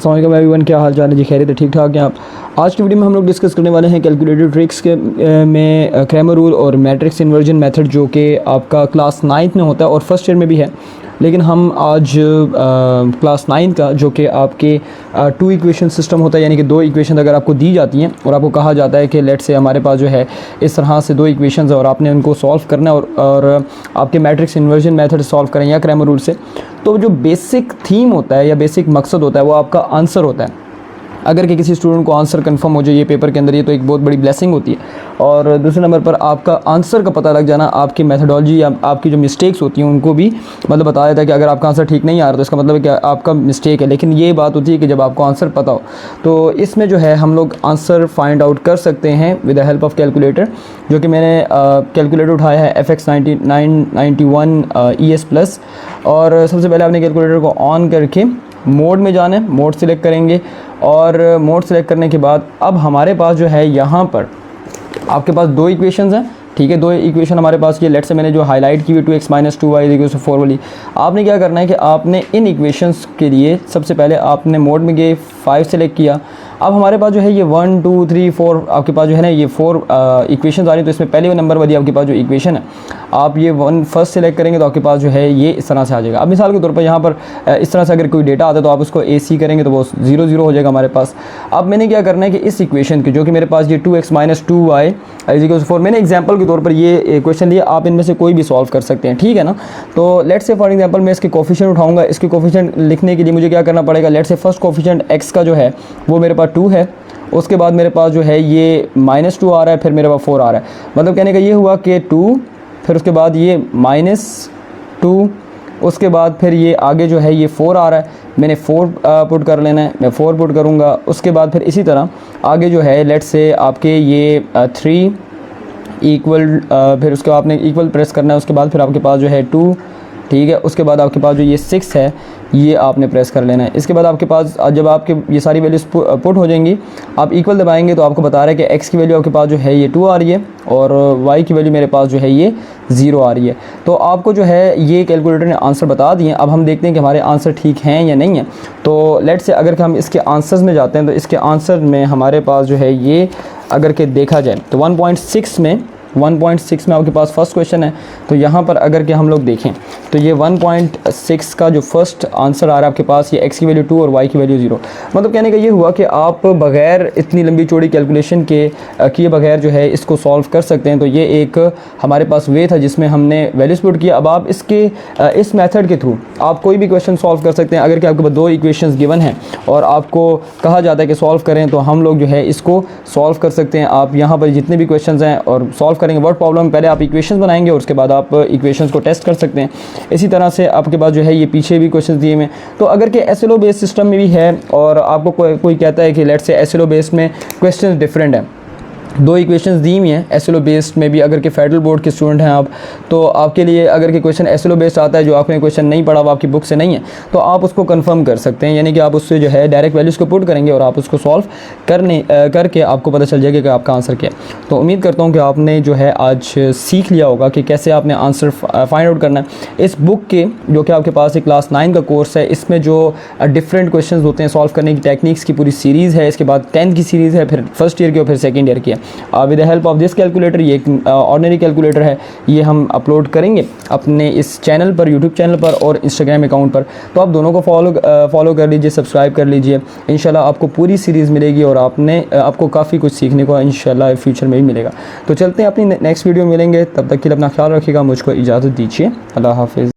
अस्सलाम वालेकुम एवरीवन, क्या हाल चाल है जी? खैरियत है? ठीक ठाक हैं आप? आज की वीडियो में हम लोग डिस्कस करने वाले हैं कैलकुलेटेड ट्रिक्स के में क्रैमर रूल और मैट्रिक्स इन्वर्जन मेथड, जो कि आपका क्लास 9th में होता है और फर्स्ट ईयर में भी है। लेकिन हम आज क्लास 9 का, जो कि आपके टू इक्वेशन सिस्टम होता है, यानी कि दो इक्वेशन अगर आपको दी जाती हैं और आपको कहा जाता है कि लेट से हमारे पास जो है इस तरह से दो इक्वेशंस और आपने उनको सॉल्व करना है और आपके मैट्रिक्स इन्वर्जन मेथड सॉल्व करें या क्रैमर रूल से, तो जो बेसिक थीम होता है या बेसिक मकसद होता है वो आपका आंसर होता है। अगर कि किसी स्टूडेंट को आंसर कंफर्म हो जाए ये पेपर के अंदर, ये तो एक बहुत बड़ी ब्लेसिंग होती है। और दूसरे नंबर पर आपका आंसर का पता लग जाना आपकी मेथडोलॉजी या आपकी जो मिस्टेक्स होती हैं उनको भी मतलब बताया जाता है कि अगर आपका आंसर ठीक नहीं आ रहा तो इसका मतलब है कि आपका मिस्टेक है। लेकिन ये बात होती है कि जब आपको आंसर पता हो तो इसमें जो है हम लोग आंसर फाइंड आउट कर सकते हैं with the help of calculator, जो कि मैंने कैलकुलेटर उठाया है FX9991 ES+। और सबसे पहले आपने कैलकुलेटर को ऑन करके मोड में जाना है, मोड सिलेक्ट करेंगे और मोड सेलेक्ट करने के बाद अब हमारे पास जो है यहाँ पर आपके पास दो इक्वेशंस हैं। ठीक है, दो इक्वेशन हमारे पास ये लेट से मैंने जो हाईलाइट की हुई 2x - 2y = 4 वाली, आपने क्या करना है कि आपने इन इक्वेशंस के लिए सबसे पहले आपने मोड में गए 5 सेलेक्ट किया। अब हमारे पास जो है ये 1 2 3 4 आपके पास जो है ना ये 4 इक्वेशंस आ रही है। तो इसमें पहले नंबर वाली आपके पास जो इक्वेशन है, आप ये 1 फर्स्ट सेलेक्ट करेंगे तो आपके पास जो है ये इस तरह से आ जाएगा। अब मिसाल के तौर पर यहाँ पर इस तरह से अगर कोई डेटा आता है तो आप उसको AC करेंगे तो वो 0 0 हो जाएगा हमारे पास। अब मैंने क्या करना है कि इस इक्वेशन की, जो कि मेरे पास ये 2x - 2y = 4, मैंने एग्जाम्पल के तौर पर ये क्वेश्चन लिया, आप इनमें से कोई भी सॉल्व कर सकते हैं। ठीक है ना? तो लेट्स से फॉर एग्जांपल मैं इसके कोफिशिएंट उठाऊंगा। इसके कोफिशिएंट लिखने के लिए मुझे क्या करना पड़ेगा? Let's say first coefficient x का जो है वो मेरे पास 2 है, उसके बाद मेरे पास जो है ये -2 आ रहा है, फिर मेरे पास 4 आ रहा है। मतलब कहने का ये हुआ कि 2, फिर उसके बाद ये -2, उसके बाद फिर ये आगे जो है ये 4 आ रहा है, मैंने 4 पुट कर लेना है, मैं 4 पुट करूँगा। उसके बाद फिर इसी तरह आगे जो है लेट्स से आपके ये 3 इक्वल, फिर उसके बाद आपने इक्वल प्रेस करना है। उसके बाद फिर आपके पास जो है 2, ठीक है। उसके बाद आपके पास जो ये 6 है ये आपने प्रेस कर लेना है। इसके बाद आपके पास जब आपके ये सारी वैल्यूज़ पुट हो जाएंगी, आप इक्वल दबाएंगे तो आपको बता रहा है कि x की वैल्यू आपके पास जो है ये 2 आ रही है और y की वैल्यू मेरे पास जो है ये 0 आ रही है। तो आपको जो है ये कैलकुलेटर ने आंसर बता दिए। अब हम देखते हैं कि हमारे आंसर ठीक हैं या नहीं है। तो लेट्स से अगर हम इसके आंसर्स में जाते हैं तो इसके आंसर में हमारे पास जो है ये अगर के देखा जाए तो 1.6 में आपके पास फर्स्ट क्वेश्चन है। तो यहाँ पर अगर के हम लोग देखें तो ये 1.6 का जो फर्स्ट आंसर आ रहा है आपके पास, ये x की वैल्यू 2 और y की वैल्यू 0। मतलब कहने का ये हुआ कि आप बग़ैर इतनी लंबी चौड़ी कैलकुलेशन के किए बगैर जो है इसको सॉल्व कर सकते हैं। तो ये एक हमारे पास वे था जिसमें हमने वैल्यूज़ पुट किया। अब आप इसके इस मेथड के थ्रू आप कोई भी क्वेश्चन सॉल्व कर सकते हैं। अगर कि आपके पास दो इक्वेशंस गिवन हैं और आपको कहा जाता है कि सॉल्व करें, तो हम लोग जो है इसको सॉल्व कर सकते हैं। आप यहाँ पर जितने भी क्वेश्चंस हैं और सॉल्व करेंगे वर्ड प्रॉब्लम, पहले आप इक्वेशंस बनाएंगे और उसके बाद आप इक्वेशंस को टेस्ट कर सकते हैं। इसी तरह से आपके पास जो है ये पीछे भी क्वेश्चंस दिए हुए। तो अगर कि SLO बेस्ड सिस्टम में भी है और आपको कोई कहता है कि लेट्स से SLO बेस्ड में क्वेश्चंस डिफरेंट है, दो इक्वेशंस दी हुई हैं SLO बेस्ड में भी, अगर कि फेडरल बोर्ड के स्टूडेंट हैं आप, तो आपके लिए अगर कि क्वेश्चन SLO बेस्ड आता है जो आपने क्वेश्चन नहीं पढ़ा, वो आपकी बुक से नहीं है, तो आप उसको कंफर्म कर सकते हैं। यानी कि आप उससे जो है डायरेक्ट वैल्यूज़ को पुट करेंगे और आप उसको सॉल्व करके आपको पता चल जाएगा कि आपका आंसर क्या है। तो उम्मीद करता हूँ कि आपने जो है आज सीख लिया होगा कि कैसे आपने आंसर फाइंड आउट करना है। इस बुक के, जो कि आपके पास एक क्लास 9 का कोर्स है, इसमें जो डिफरेंट क्वेश्चन होते हैं सॉल्व करने की टेक्निक्स की पूरी सीरीज़ है। इसके बाद 10th की सीरीज़ है, फिर फर्स्ट ईयर की और फिर सेकेंड ईयर की है। With the help of this calculator, ये एक ऑर्डिनरी कैलकुलेटर है, ये हम अपलोड करेंगे अपने इस चैनल पर, यूट्यूब चैनल पर और इंस्टाग्राम अकाउंट पर। तो आप दोनों को फॉलो कर लीजिए, सब्सक्राइब कर लीजिए। इंशाल्लाह आपको पूरी सीरीज़ मिलेगी और आपको काफ़ी कुछ सीखने को इंशाल्लाह फ्यूचर में भी मिलेगा। तो चलते हैं, अपनी नेक्स्ट वीडियो मिलेंगे, तब तक के लिए अपना ख्याल रखिएगा। मुझको इजाज़त दीजिए, अल्लाह हाफिज़।